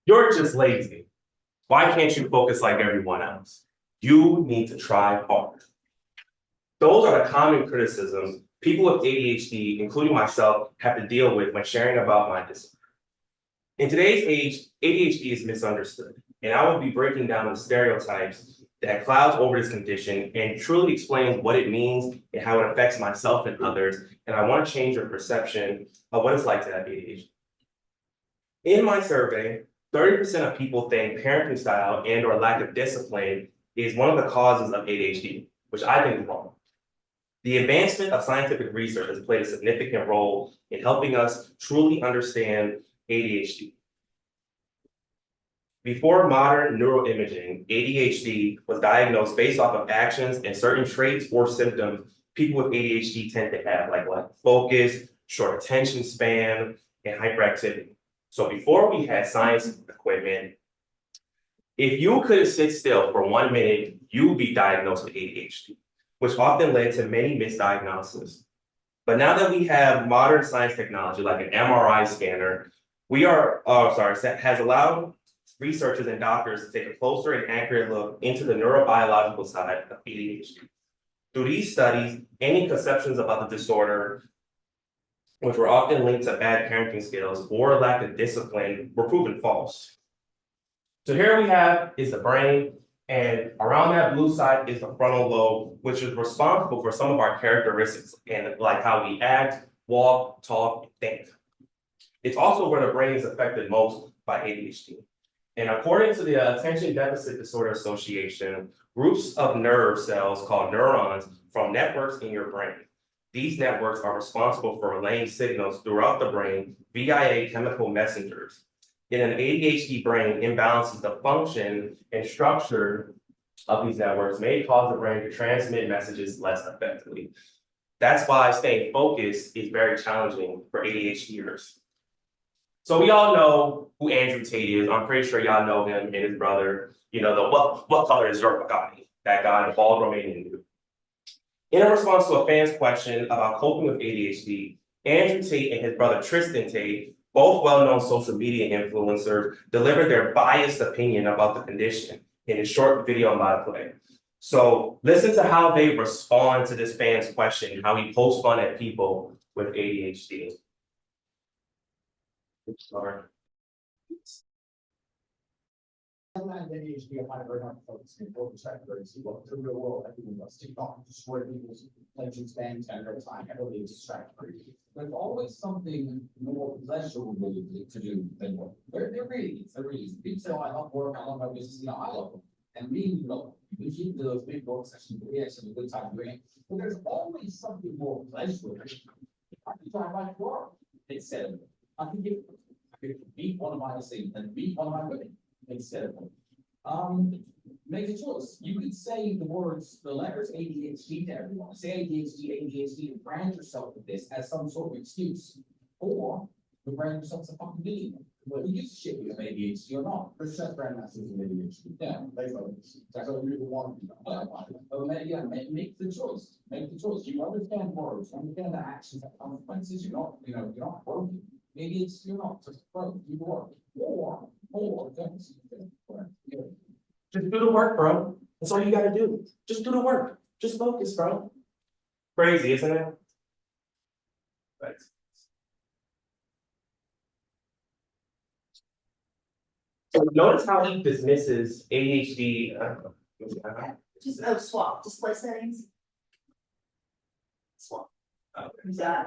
You're just lazy. Why can't you focus like everyone else? You need to try hard. Those are the common criticisms people with ADHD, including myself, have to deal with when sharing about my disorder. In today's age, ADHD is misunderstood, and I will be breaking down the stereotypes that clouds over this condition and truly explains what it means and how it affects myself and others. And I want to change your perception of what it's like to have ADHD. In my survey, 30% of people think parenting style and or lack of discipline is one of the causes of ADHD, which I think is wrong. The advancement of scientific research has played a significant role in helping us truly understand ADHD. Before modern neuroimaging, ADHD was diagnosed based off of actions and certain traits or symptoms people with ADHD tend to have, like focus, short attention span, and hyperactivity. So before we had science equipment, if you could sit still for 1 minute, you would be diagnosed with ADHD, which often led to many misdiagnoses. But now that we have modern science technology, like an MRI scanner, has allowed researchers and doctors to take a closer and accurate look into the neurobiological side of ADHD. Through these studies, any conceptions about the disorder, which were often linked to bad parenting skills or lack of discipline, were proven false. So here we have is the brain, and around that blue side is the frontal lobe, which is responsible for some of our characteristics and like how we act, walk, talk, think. It's also where the brain is affected most by ADHD. And according to the Attention Deficit Disorder Association, groups of nerve cells called neurons form networks in your brain. These networks are responsible for relaying signals throughout the brain via chemical messengers. In an ADHD brain, imbalances the function and structure of these networks may cause the brain to transmit messages less effectively. That's why staying focused is very challenging for ADHDers. So we all know who Andrew Tate is. I'm pretty sure y'all know him and his brother. You know, the what color is your Bugatti? That guy, the bald Romanian dude. In a response to a fan's question about coping with ADHD, Andrew Tate and his brother Tristan Tate, both well-known social media influencers, delivered their biased opinion about the condition in a short video on my play. So listen to how they respond to this fan's question, how he pokes fun at people with ADHD. Sorry. ADHD and high very hard focus and focus factors. Well, the real world, everyone does TikTok, destroy people's attention spans and their time, everybody is distracted. There's always something more pleasurable to do than work. There really is. There really is. People say, oh, I love work, I love my business, you know, I love them. And me, you know, we keep those big work sessions, we actually have a good time doing it. But there's always something more pleasurable. I can try my work instead of I can beat one of my things and beat one of my women instead of make a choice. You could say the letters ADHD to everyone. Say ADHD, and brand yourself with this as some sort of excuse. Or you brand yourself as a fucking billionaire. Well, who gives a shit if you have ADHD or not? There's just brand masters with ADHD. Yeah. That's what we want to do. Yeah, make the choice. Make the choice. You understand words, understand the actions and consequences. You're not broken. Maybe you're not just broke, you work. Or just do the work, bro. That's all you gotta do. Just do the work. Just focus, bro. Crazy, isn't it? Right. So notice how he dismisses ADHD. Swap display settings. Swap. Okay.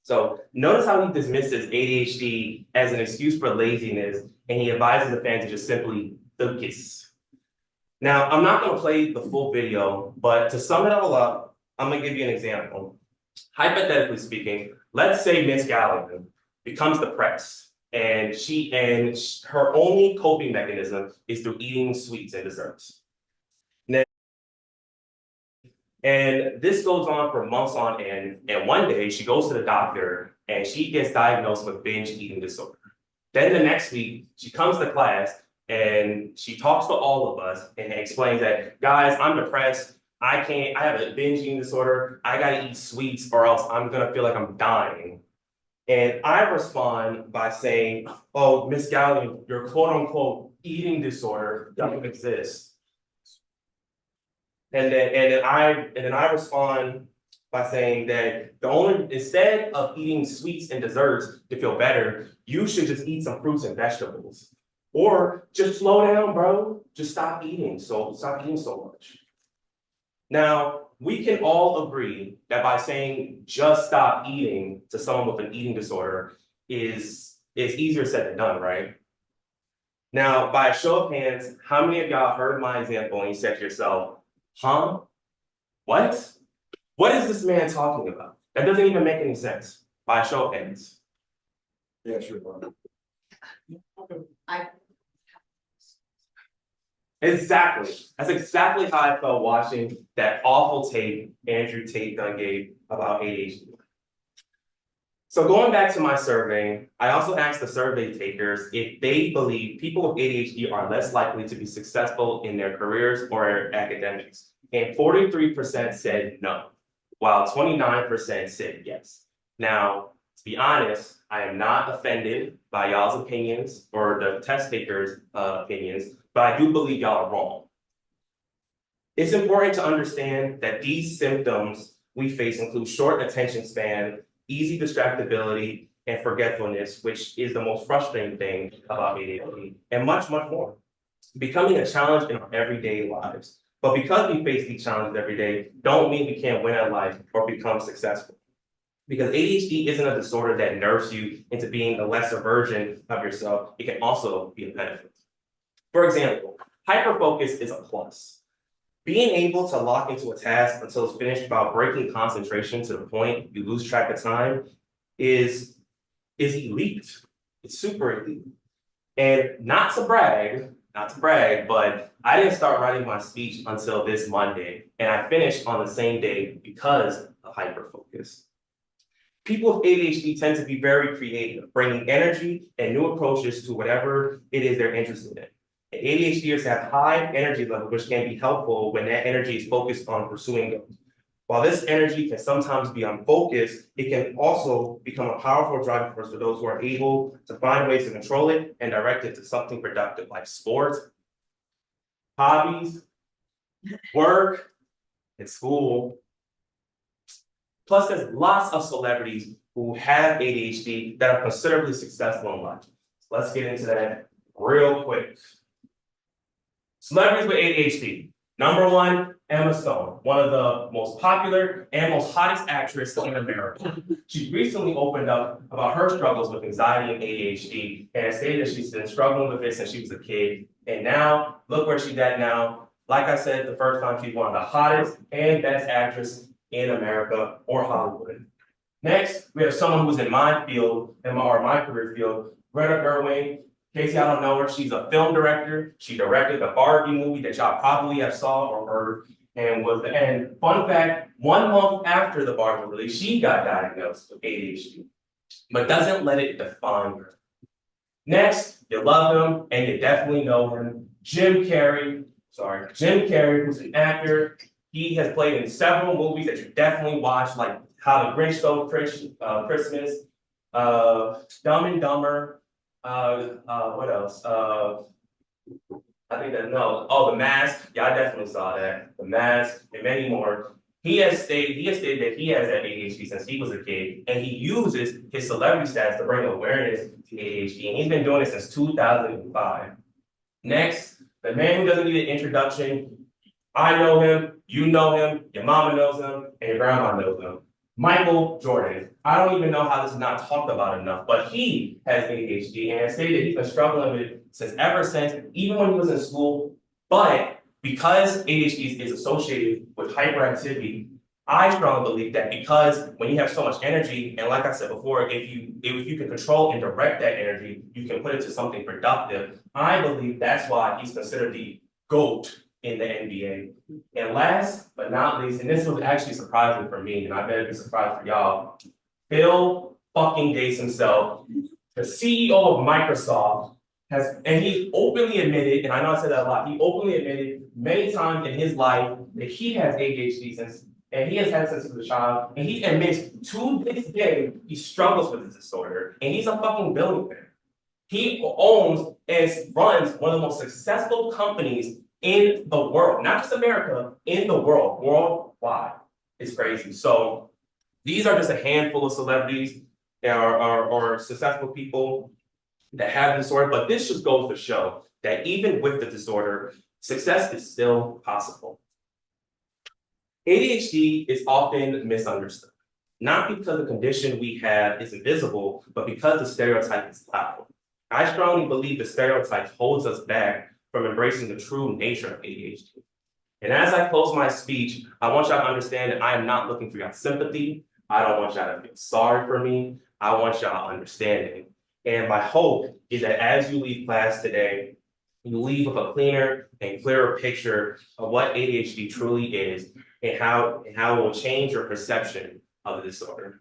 So notice how he dismisses ADHD as an excuse for laziness, and he advises the fans to just simply focus. Now, I'm not going to play the full video, but to sum it all up, I'm going to give you an example. Hypothetically speaking, let's say Miss Gallagher becomes depressed, and her only coping mechanism is through eating sweets and desserts. And this goes on for months on end. And one day she goes to the doctor and she gets diagnosed with binge eating disorder. Then the next week she comes to class and she talks to all of us and explains that, guys, I'm depressed. I have a binge eating disorder. I gotta eat sweets or else I'm gonna feel like I'm dying. And I respond by saying, oh, Miss Gallion, your quote unquote eating disorder doesn't exist. And then I respond by saying that instead of eating sweets and desserts to feel better, you should just eat some fruits and vegetables. Or just slow down, bro. Just stop eating so much. Now, we can all agree that by saying just stop eating to someone with an eating disorder is easier said than done, right? Now, by a show of hands, how many of y'all heard my example and you said to yourself, huh? What? What is this man talking about? That doesn't even make any sense. By a show of hands. Yeah, sure. Bob. Exactly. That's exactly how I felt watching that awful tape Andrew Tate Dunn gave about ADHD. So going back to my survey, I also asked the survey takers if they believe people with ADHD are less likely to be successful in their careers or academics. And 43% said no, while 29% said yes. Now, to be honest, I am not offended by y'all's opinions or the test takers' opinions, but I do believe y'all are wrong. It's important to understand that these symptoms we face include short attention span, easy distractibility, and forgetfulness, which is the most frustrating thing about ADHD, and much, much more. Becoming a challenge in our everyday lives. But because we face these challenges every day, don't mean we can't win at life or become successful. Because ADHD isn't a disorder that nerfs you into being a lesser version of yourself. It can also be a benefit. For example, hyperfocus is a plus. Being able to lock into a task until it's finished without breaking concentration to the point you lose track of time is elite. It's super elite. And not to brag, but I didn't start writing my speech until this Monday, and I finished on the same day because of hyperfocus. People with ADHD tend to be very creative, bringing energy and new approaches to whatever it is they're interested in. And ADHDers have high energy levels, which can be helpful when that energy is focused on pursuing goals. While this energy can sometimes be unfocused, it can also become a powerful driving force for those who are able to find ways to control it and direct it to something productive like sports, hobbies, work, and school. Plus, there's lots of celebrities who have ADHD that are considerably successful in life. So let's get into that real quick. Celebrities with ADHD. Number one, Emma Stone, one of the most popular and most hottest actresses in America. She recently opened up about her struggles with anxiety and ADHD and stated that she's been struggling with it since she was a kid. And now, look where she's at now. Like I said, the first time she's one of the hottest and best actresses in America or Hollywood. Next, we have someone who's in my field, my career field, Greta Gerwig. In case y'all don't know her, she's a film director. She directed the Barbie movie that y'all probably have saw or heard. And fun fact, 1 month after the Barbie release, she got diagnosed with ADHD, but doesn't let it define her. Next, you love him and you definitely know him, Jim Carrey, who's an actor. He has played in several movies that you definitely watch, like How the Grinch Stole Christmas, Dumb and Dumber, what else? I think that no. Oh, The Mask. Yeah, I definitely saw that. The Mask and many more. He has stated that he has ADHD since he was a kid, and he uses his celebrity status to bring awareness to ADHD, and he's been doing it since 2005. Next, the man who doesn't need an introduction. I know him, you know him, your mama knows him, and your grandma knows him. Michael Jordan. I don't even know how this is not talked about enough, but he has ADHD and has stated he's been struggling with it ever since, even when he was in school. But because ADHD is associated with hyperactivity, I strongly believe that because when you have so much energy, and like I said before, if you can control and direct that energy, you can put it to something productive. I believe that's why he's considered the GOAT in the NBA. And last but not least, and this was actually surprising for me, and I bet it's a surprise for y'all, Bill fucking Gates himself, the CEO of Microsoft, and he openly admitted, and I know I said that a lot, he openly admitted many times in his life that he has ADHD since and he has had sex with a child, and he admits to this day he struggles with this disorder, and he's a fucking billionaire. He owns and runs one of the most successful companies in the world, not just America, in the world, worldwide. It's crazy. So these are just a handful of celebrities that are successful people that have the disorder, but this just goes to show that even with the disorder, success is still possible. ADHD is often misunderstood, not because the condition we have is invisible, but because the stereotype is loud. I strongly believe the stereotype holds us back from embracing the true nature of ADHD. And as I close my speech, I want y'all to understand that I am not looking for y'all sympathy. I don't want y'all to feel sorry for me. I want y'all understanding. And my hope is that as you leave class today, you leave with a cleaner and clearer picture of what ADHD truly is and how it will change your perception of the disorder.